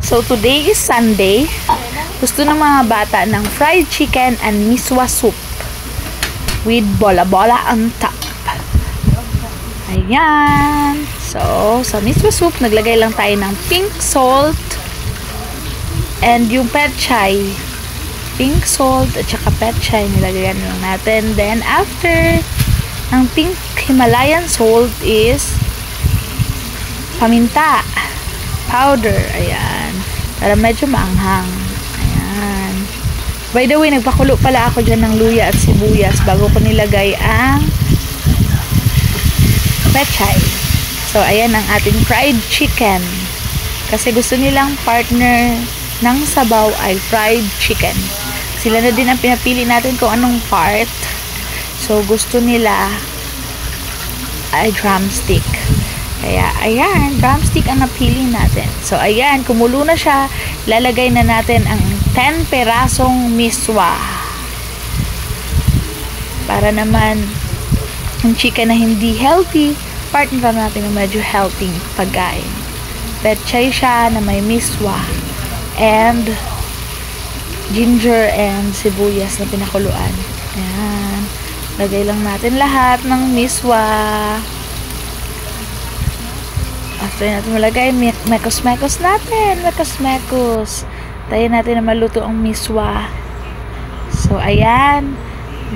So today is Sunday. Gusto ng mga bata ng fried chicken and miswa soup with bola-bola on top. Ayan. So, sa miswa soup, naglagay lang tayo ng pink salt and yung petchay. Pink salt at saka petchay nilagyan lang natin. Then, after ng pink Himalayan salt is paminta powder. Ayan. Para medyo maanghang. Ayan. By the way, nagpakulo pala ako dyan ng luya at sibuyas bago ko nilagay ang petchay. So, ayan ang ating fried chicken. Kasi gusto nilang partner ng sabaw ay fried chicken. Sila na din ang pinapili natin kung anong part. So, gusto nila ay drumstick. Kaya, ayan, drumstick ang napili natin. So, ayan, kumulo na siya. Lalagay na natin ang 10 perasong miswa. Para naman, ang chicken na hindi healthy, partner natin ng medyo healthy pagkain. Petchay siya na may miswa. And, ginger and sibuyas na pinakuluan. Ayan. Lagay lang natin lahat ng miswa. After natin malagay, mekos-mekos natin. Mekos-mekos. Tayo natin na maluto ang miswa. So, ayan.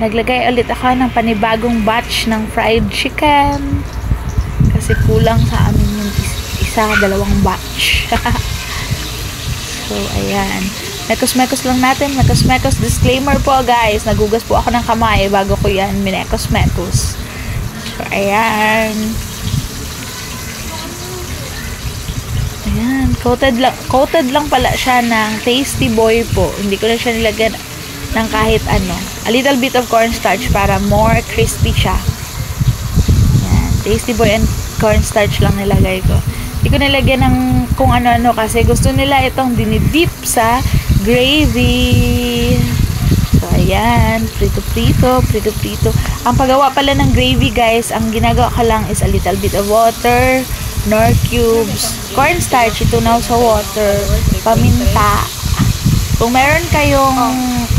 Naglagay ulit ako ng panibagong batch ng fried chicken. Kasi kulang sa amin yung dalawang batch. So, ayan. Mekos-mekos lang natin. Mekos-mekos. Disclaimer po, guys. Nagugas po ako ng kamay bago ko yan minekos-mekos. So, ayan. Ayan. Coated lang pala siya ng Tasty Boy po. Hindi ko na siya nilagyan ng kahit ano. A little bit of cornstarch para more crispy siya. Ayan. Tasty Boy and cornstarch lang nilagay ko. Hindi ko nilagyan ng kung ano-ano kasi gusto nila itong dinidip sa gravy. So, ayan. Prito-prito. Ang paggawa pala ng gravy, guys, ang ginagawa ko lang is a little bit of water, nor cubes, cornstarch, itunaw sa water, paminta. Kung meron kayong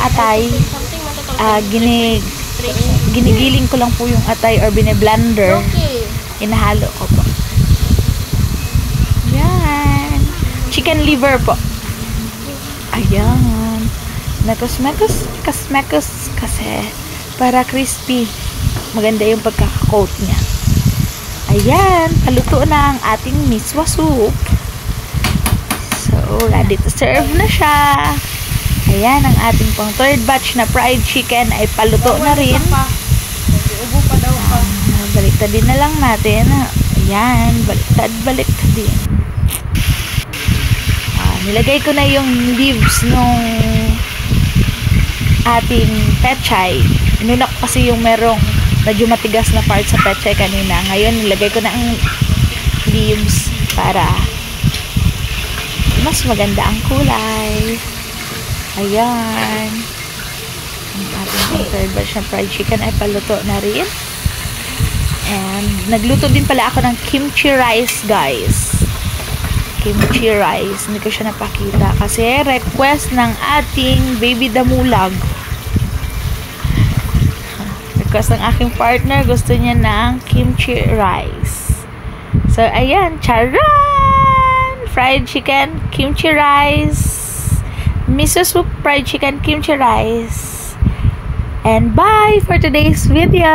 atay, ginigiling ko lang po yung atay or bine-blender. Inahalo ko po. Yan. Chicken liver po. Ayan. Mekos kasi para crispy. Maganda yung pagkaka-coat niya. Ayan. Paluto na ang ating miswa soup. So, ready to serve na siya. Ayan. Ang ating pang third batch na fried chicken ay paluto na rin. Baliktad din na lang natin. Ayan. Baliktad din. Nilagay ko na yung leaves nung ating petchay. Inuna ko kasi yung merong medyo matigas na part sa petchay kanina. Ngayon, nilagay ko na ang leaves para mas maganda ang kulay. Ayan. Ang ating third batch na fried chicken ay paluto na rin. And, nagluto din pala ako ng kimchi rice, guys. Kimchi rice. Hindi ko siya napakita kasi request ng ating baby damulag. Request ng aking partner, gusto niya ng kimchi rice. So, ayan. Charan! Fried chicken, kimchi rice. Miso soup, fried chicken, kimchi rice. And bye for today's video!